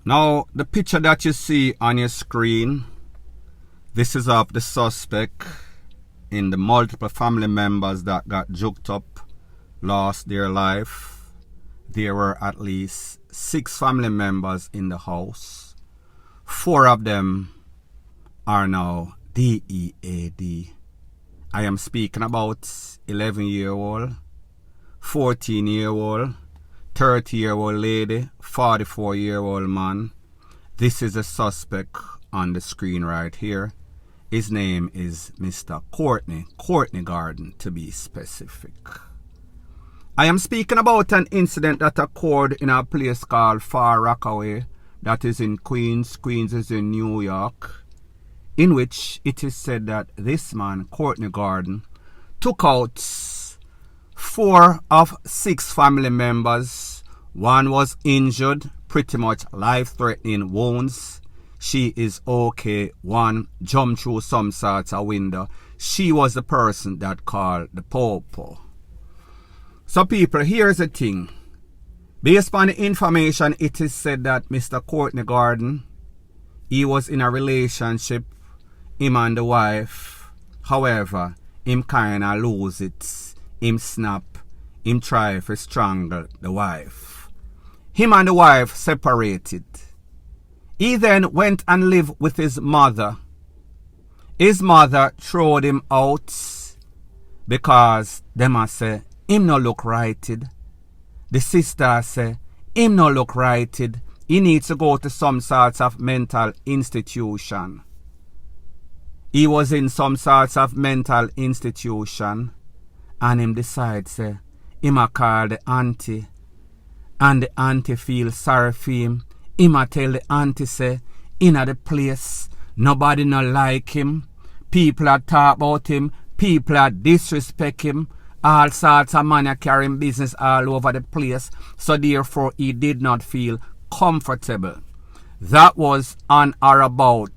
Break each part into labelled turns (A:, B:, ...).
A: Now, the picture that you see on your screen, this is of the suspect in the multiple family members that got juked up, lost their life. There were at least 6 family members in the house. 4 of them are now DEAD. I am speaking about 11-year-old, 14-year-old, 30-year-old lady, 44-year-old man. This is a suspect on the screen right here. His name is Mr. Courtney Garden, to be specific. I am speaking about an incident that occurred in a place called Far Rockaway, that is in Queens. Queens is in New York, in which it is said that this man, Courtney Garden, took out 4 of 6 family members. One was injured, pretty much life-threatening wounds. She is okay. One jumped through some sort of window. She was the person that called the popo. So people, here's the thing. Based on the information, it is said that Mr. Courtney Garden, he was in a relationship, him and the wife. However, him kinda lose it. Him snap. Him try to strangle the wife. Him and the wife separated. He then went and lived with his mother. His mother throwed him out because them a say him no look righted. The sister say him no look righted. He needs to go to some sorts of mental institution. He was in some sorts of mental institution, and him decide say him a call the auntie, and the auntie feel sorry for him. Him a tell the auntie say inna the place nobody no like him. People a talk about him. People a disrespect him. All sorts of man a carrying business all over the place. So therefore he did not feel comfortable. That was on or about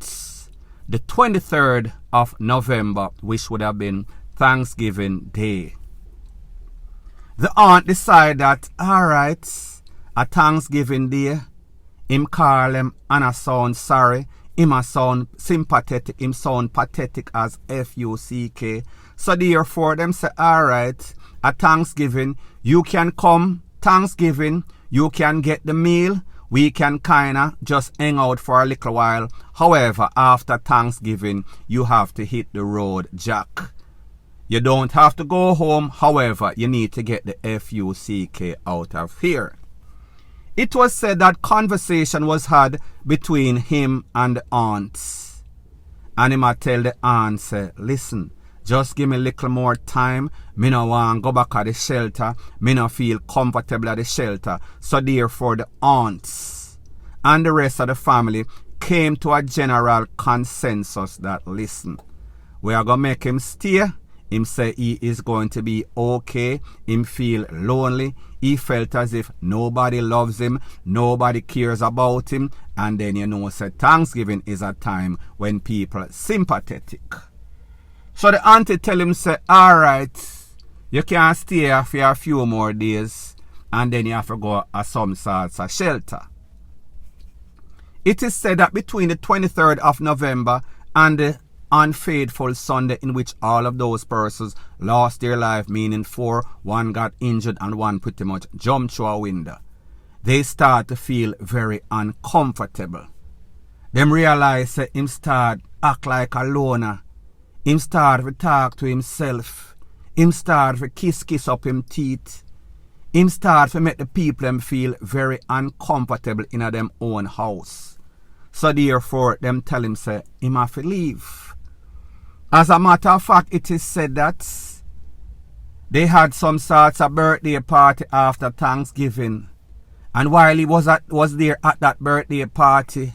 A: the 23rd of November, which would have been Thanksgiving Day. The aunt decided that, alright, a Thanksgiving Day, him call him and a sound sorry, him a sound sympathetic, him sound pathetic as F-U-C-K. So therefore them say, alright, a Thanksgiving, you can come Thanksgiving, you can get the meal, we can kinda just hang out for a little while. However, after Thanksgiving, you have to hit the road, Jack. You don't have to go home, however, you need to get the F-U-C-K out of here. It was said that conversation was had between him and the aunts. And him a tell the aunt, say, listen, just give me a little more time. Me no want go back at the shelter. Me no feel comfortable at the shelter. So therefore the aunts and the rest of the family came to a general consensus that, listen, we are going to make him stay. Him say he is going to be okay. Him feel lonely. He felt as if nobody loves him. Nobody cares about him. And then you know, say Thanksgiving is a time when people are sympathetic. So the auntie tell him, say, alright, you can stay here for a few more days. And then you have to go at some sorts of shelter. It is said that between the 23rd of November and the unfaithful Sunday, in which all of those persons lost their life, meaning 4, 1 got injured and 1 pretty much jumped through a window, they start to feel very uncomfortable. Them realize that him start act like a loner. Him start to talk to himself. Him start to kiss up him teeth. Him start to make the people them feel very uncomfortable in a them own house. So therefore them tell him say him have to leave. As a matter of fact, it is said that they had some sorts of birthday party after Thanksgiving. And while he was there at that birthday party,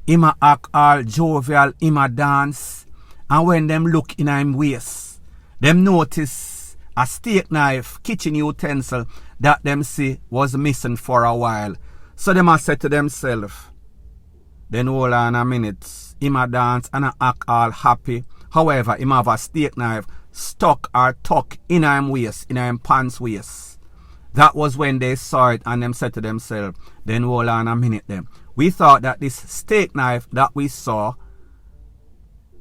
A: him a act all jovial, him a dance. And when them look in him waist, them notice a steak knife, kitchen utensil that them see was missing for a while. So them a say to themselves, then hold on a minute, him a dance and a act all happy. However, him have a steak knife stuck or tuck in him waist, in him pants waist. That was when they saw it and them said to themselves, then hold on a minute them. We thought that this steak knife that we saw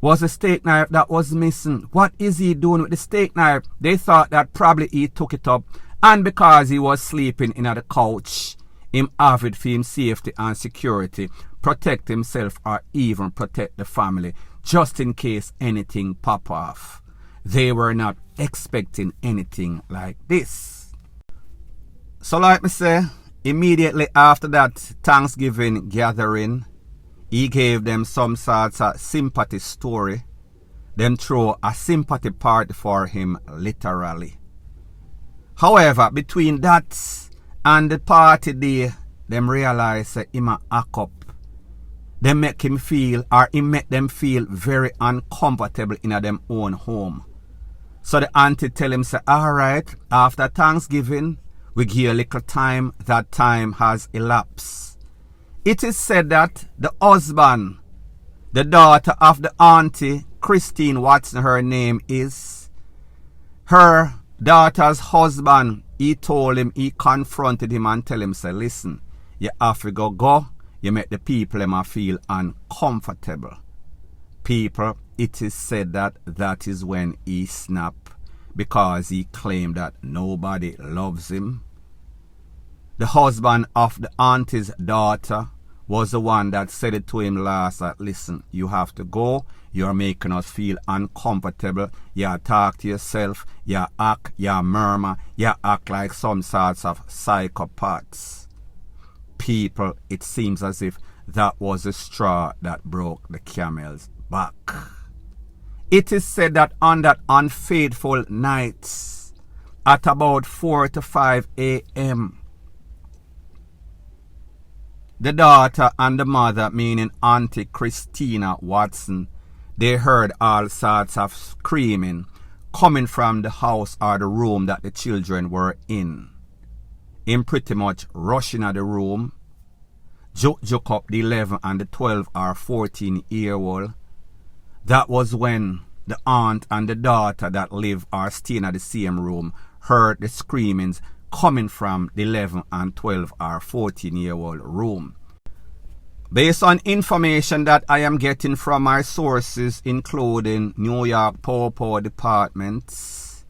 A: was a steak knife that was missing. What is he doing with the steak knife? They thought that probably he took it up, and because he was sleeping in the couch, him have it for him safety and security, protect himself or even protect the family, just in case anything pop off. They were not expecting anything like this. So like me say, immediately after that Thanksgiving gathering, he gave them some sorts of sympathy story. Them throw a sympathy party for him, literally. However, between that and the party day, them realize that him a act up. They make him feel, or he make them feel very uncomfortable in them own home. So the auntie tell him, say, alright, after Thanksgiving, we give a little time. That time has elapsed. It is said that the husband, the daughter of the auntie, Christine Watson, her name is, her daughter's husband, he told him, he confronted him and tell him, say, listen, you have to go, you make the people feel uncomfortable. People, it is said that that is when he snapped, because he claimed that nobody loves him. The husband of the auntie's daughter was the one that said it to him last, that listen, you have to go, you're making us feel uncomfortable, you talk to yourself, you act, you murmur, you act like some sorts of psychopaths. People, it seems as if that was the straw that broke the camel's back. It is said that on that unfaithful night, at about 4 to 5 a.m., the daughter and the mother, meaning Auntie Christina Watson, they heard all sorts of screaming coming from the house or the room that the children were in. Him pretty much rushing at the room, joke up the 11 and the 12 or 14-year-old. That was when the aunt and the daughter that live or stay in the same room heard the screamings coming from the 11 and 12 or 14-year-old room. Based on information that I am getting from my sources, including New York Power Department,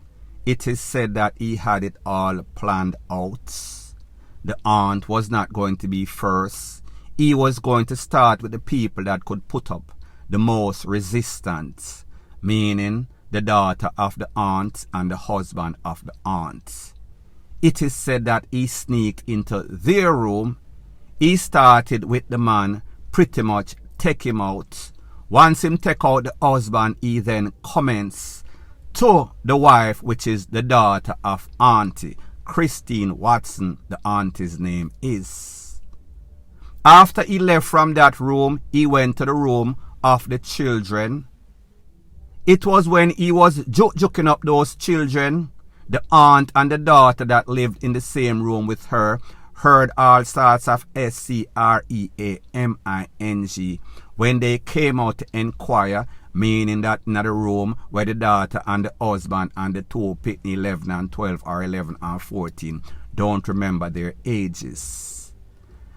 A: it is said that he had it all planned out. The aunt was not going to be first. He was going to start with the people that could put up the most resistance, meaning the daughter of the aunt and the husband of the aunt. It is said that he sneaked into their room. He started with the man, pretty much take him out. Once him take out the husband, he then commenced to the wife, which is the daughter of Auntie Christine Watson, the auntie's name is. After he left from that room, he went to the room of the children. It was when he was joking up those children, the aunt and the daughter that lived in the same room with her heard all sorts of screaming when they came out to inquire, meaning that in the room where the daughter and the husband and the two pitney 11 and 12 or 11 and 14 don't remember their ages.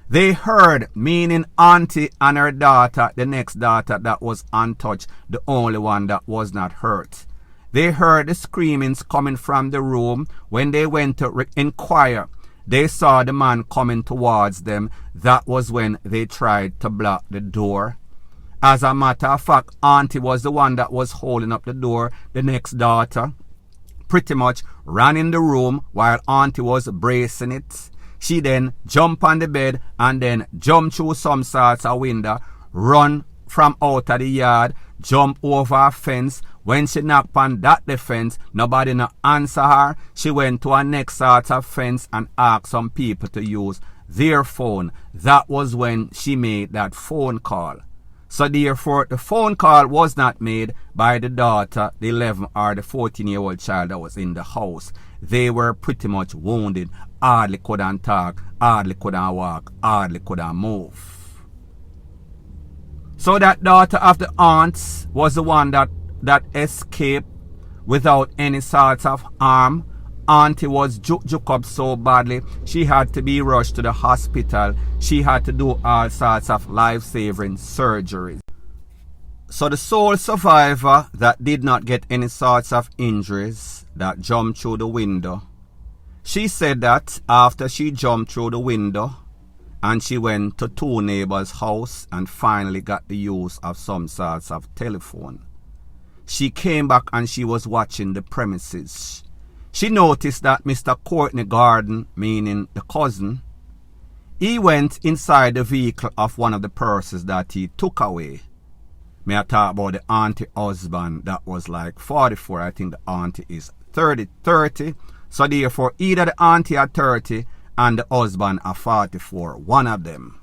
A: They heard, meaning auntie and her daughter, the next daughter that was untouched, the only one that was not hurt. They heard the screamings coming from the room. When they went to inquire, they saw the man coming towards them. That was when they tried to block the door. As a matter of fact, auntie was the one that was holding up the door. The next daughter pretty much ran in the room while auntie was bracing it. She then jumped on the bed and then jumped through some sorts of window, run from out of the yard, jump over a fence. When she knocked on that fence, nobody no answer her. She went to a next sort of fence and asked some people to use their phone. That was when she made that phone call. So therefore, the phone call was not made by the daughter, the 11 or the 14-year-old child that was in the house. They were pretty much wounded, hardly couldn't talk, hardly couldn't walk, hardly couldn't move. So that daughter of the aunt was the one that escaped without any sort of harm. auntie was juke up so badly, she had to be rushed to the hospital. She had to do all sorts of life-saving surgeries. So the sole survivor that did not get any sorts of injuries, that jumped through the window, she said that after she jumped through the window and she went to two neighbors' house and finally got the use of some sorts of telephone, she came back and she was watching the premises. She noticed that Mr. Courtney Garden, meaning the cousin, he went inside the vehicle of one of the persons that he took away. May I talk about the auntie husband that was like 44. I think the auntie is 30. So therefore, either the auntie are 30 and the husband are 44. One of them.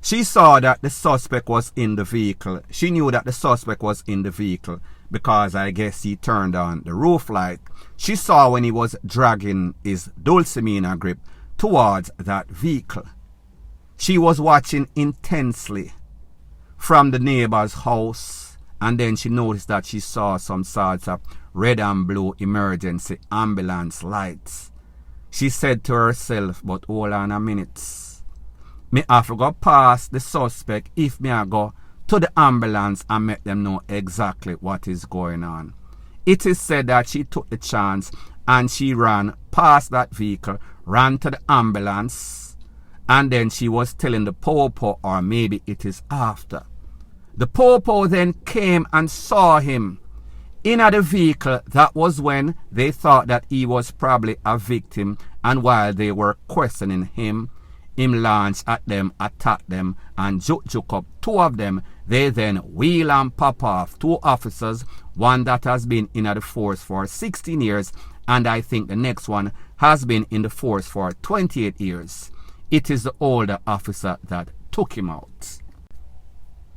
A: She saw that the suspect was in the vehicle. She knew that the suspect was in the vehicle because I guess he turned on the roof light. She saw when he was dragging his Dulcimina grip towards that vehicle. She was watching intensely from the neighbor's house, and then she noticed that she saw some sorts of red and blue emergency ambulance lights. She said to herself, but hold on a minute. Me have to go past the suspect if me I go to the ambulance and make them know exactly what is going on. It is said that she took the chance and she ran past that vehicle, ran to the ambulance, and then she was telling the popo, or maybe it is after. The popo then came and saw him in the vehicle. That was when they thought that he was probably a victim, and while they were questioning him launched at them, attacked them, and juke up two of them. They then wheel and pop off two officers, one that has been in the force for 16 years, and I think the next one has been in the force for 28 years. It is the older officer that took him out.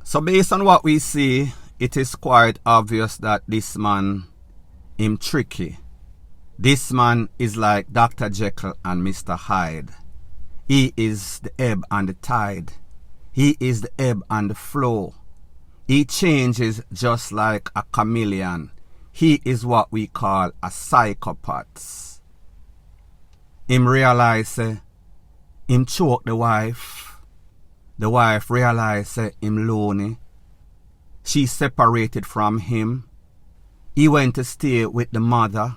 A: So based on what we see, it is quite obvious that this man, him tricky. This man is like Dr. Jekyll and Mr. Hyde. He is the ebb and the tide. He is the ebb and the flow. He changes just like a chameleon. He is what we call a psychopath. Him realize him choke the wife. The wife realized him lonely. She separated from him. He went to stay with the mother.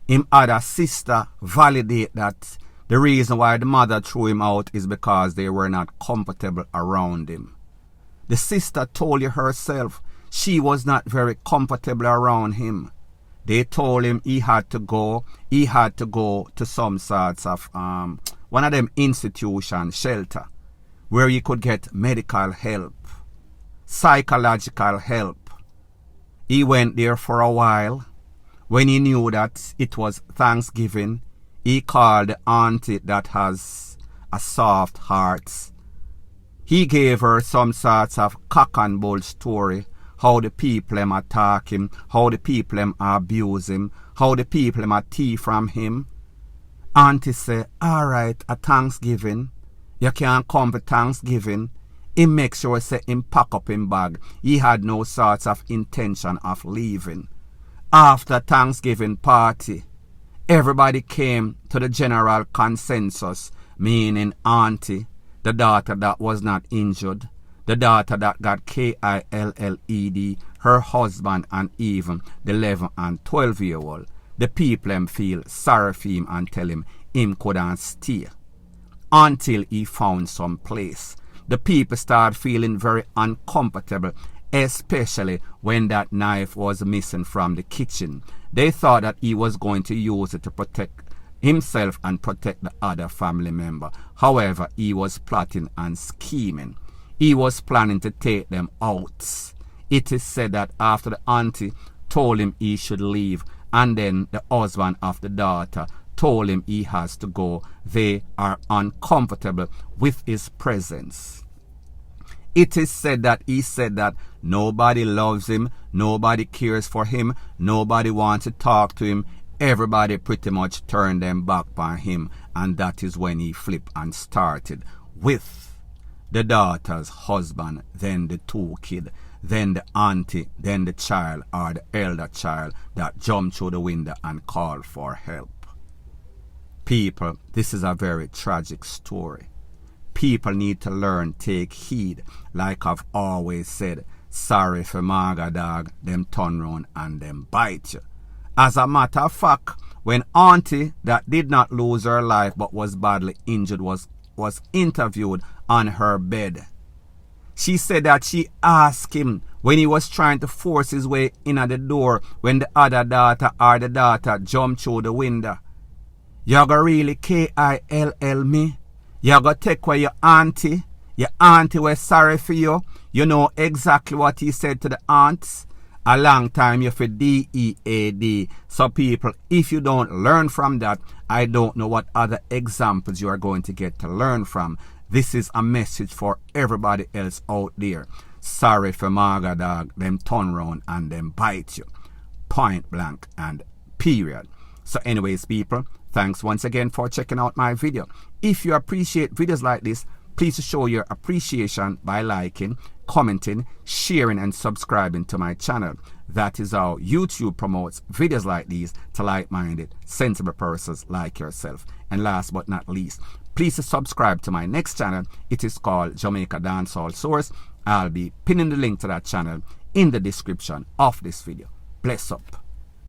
A: Him other sister validate that the reason why the mother threw him out is because they were not comfortable around him. The sister told you herself she was not very comfortable around him. They told him he had to go to some sorts of one of them institution, shelter, where he could get medical help, psychological help. He went there for a while. When he knew that it was Thanksgiving, he called the auntie that has a soft heart. He gave her some sorts of cock and bull story, how the people attack him, how the people abuse him, how the people thief from him. Auntie said, alright, at Thanksgiving, you can't come for Thanksgiving. He make sure say him pack up him bag. He had no sorts of intention of leaving. After Thanksgiving party, everybody came to the general consensus, meaning auntie, the daughter that was not injured, the daughter that got KILLED, her husband, and even the 11 and 12-year-old. The people feel sorry for him and tell him couldn't stay until he found some place. The people start feeling very uncomfortable, especially when that knife was missing from the kitchen. They thought that he was going to use it to protect himself and protect the other family member. However, he was plotting and scheming. He was planning to take them out. It is said that after the auntie told him he should leave, and then the husband of the daughter told him he has to go, they are uncomfortable with his presence. It is said that he said that nobody loves him, nobody cares for him, nobody wants to talk to him. Everybody pretty much turned them back on him, and that is when he flipped and started with the daughter's husband, then the two kids, then the auntie, then the child or the elder child that jumped through the window and called for help. People, this is a very tragic story. People need to learn, take heed. Like I've always said, sorry for Maga dog, them turn round and them bite you. As a matter of fact, when Auntie that did not lose her life but was badly injured was interviewed on her bed, she said that she asked him when he was trying to force his way in at the door when the other daughter or the daughter jumped through the window. You gonna really kill me? You gonna take away your auntie? Your auntie was sorry for you. You know exactly what he said to the aunts. A long time you for DEAD. So people, if you don't learn from that, I don't know what other examples you are going to get to learn from. This is a message for everybody else out there. Sorry for Maga dog, them turn round and them bite you. Point blank and period. So anyways people, thanks once again for checking out my video. If you appreciate videos like this, please show your appreciation by liking, commenting, sharing and subscribing to my channel. That is how YouTube promotes videos like these to like-minded, sensible persons like yourself. And last but not least, please subscribe to my next channel. It is called Jamaica Dancehall Source. I'll be pinning the link to that channel in the description of this video. Bless up.